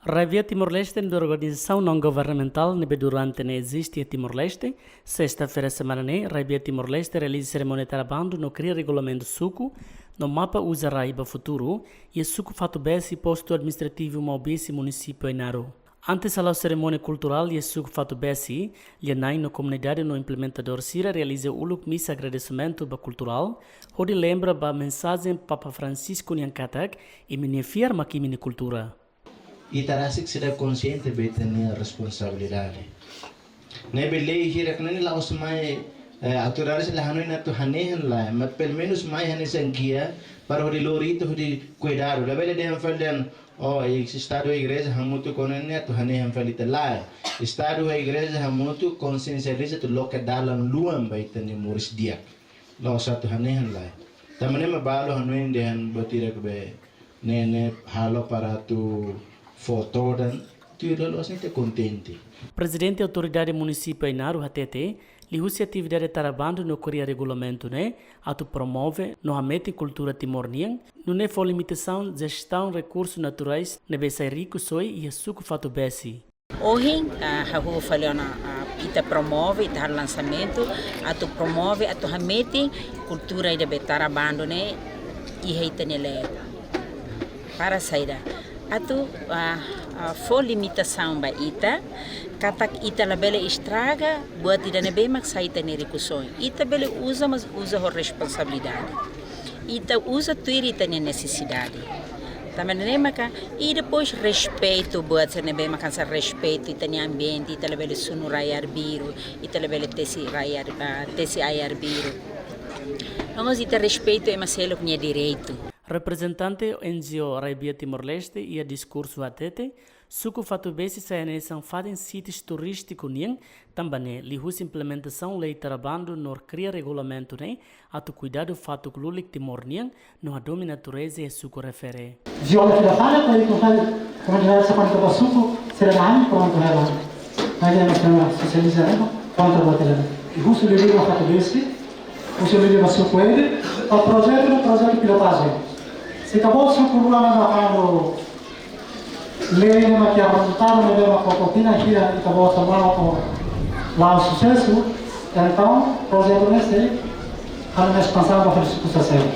Raivia Timor-Leste da organização não governamental durante não existe a Timor-Leste. Sexta-feira semana Raivia Timor-Leste realiza cerimônia tarabando no cria regulamento suco no mapa usa Raiba futuro e suco fato besi posto administrativo Maubisi município Inaro. Antes da cerimônia cultural e suco fato besi, Lianai na comunidade no implementador Sira realiza o missa agradecimento ba cultural, onde lembra ba mensagem Papa Francisco Nyankatak e minha firma que minha cultura. E tarasik sila consciente beta niya responsabilidade. Nebe lei hira kanani la osmai autoridades la hanoi na to hanehan la, mas pelo menos mai hanesan guia para o lorito de cuidar. La vele de falden o estado a igreja hamutu konane to hanehan falita la. Estado a igreja hamutu consciencializa to loka dalan luam beta ni muris dia. La sa to hanehan la. Tamane mabalo hanoi den botira be ne halo para tu foto dan tudo los nete contente. Presidente da Autoridade Municipal Inaro HTT, lihusi atividade tarabando no Coreia regulamento atu promove no amete cultura timor-nian, não for limitação gestão recursos naturais nebe sai rico soi e suco fato besi. Hoje a rua falhona ita promove ita lançamento atu promove atu amete cultura de tarabando e heita nele para sair. Atu for limitação ba ita katak ita la bele estraga buat ida nebe mak saita ne rikusoi ita bele usa mas usa a responsabilidade ita usa tuir ita ne necessidade também ne maka e depois respeito buat se nebe mak sa respeito ita ne ambiente ita la bele sunu raiar biru ita la bele tesi ayar biru vamos ita respeito é maselo que direito. Representante NGO Raibia Timor-Leste e a discurso atete, suco fato besi são fazem sítios turísticos também lihus implementação lei tarabando no cria regulamento atu cuidado fato clulik Timor no adome natureza e suco refere. Viola filatana para contar como já essa parte do suco será nada pronto ela. Mas ela está socializando contra o hotel. E gusto de ligar fato besi, gusto de ligar suco ele, o projeto pilotagem. Se acabou o programa na quando lei uma que apresentaram na mesma cocotina aqui e acabou tomando lá o sucesso, então o projeto nesse ano mais passado para o sucesso.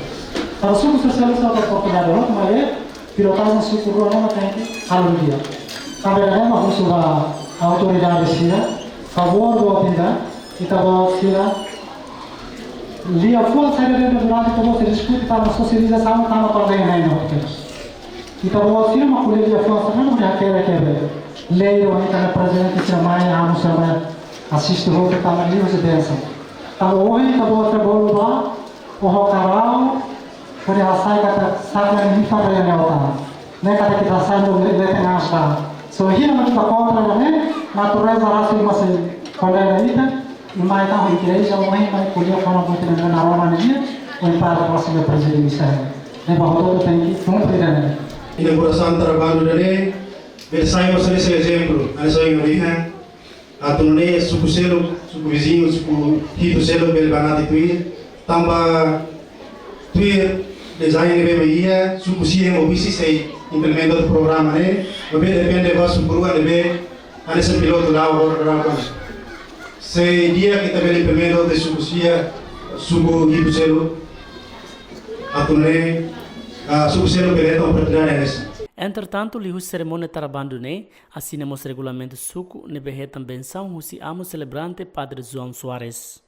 Para o sucesso está a oportunidade outra mas pilotagem do programa tem que aludir. Também é uma coisa da autoridade sim, favor do atendente e também sim. Li a força de durante que você discute para a socialização está na parte da e para o firma por ele a força não já quer lei ou ainda na presidente se mais amo saber assiste o outro para livros de bênção para hoje para o trabalho lá o rocarau por ela sai que nem para ele não nem para que está saindo ele tem a achar só here não está contra natureza raça e você quando ele e mais tarde a igreja mãe vai colher para muito na Roma dia ou para a próxima presidência né para todo tem que cumprir inauguração do trabalho dele saímos nesse exemplo aí saímos aí atunei sucesselo vizinho hito selo belbanati tuir tamba tuir design bem aí sucesselo obisi sei implementar o programa né mas depende do programa dele esse piloto lá o se dia que também implemento de sucusia suco hito selo atunei sucesselo pela oportunidade nessa. Entretanto, lihus cerimônia tarabando assinamos regulamento suco nebe também são husi amo celebrante Padre João Soares.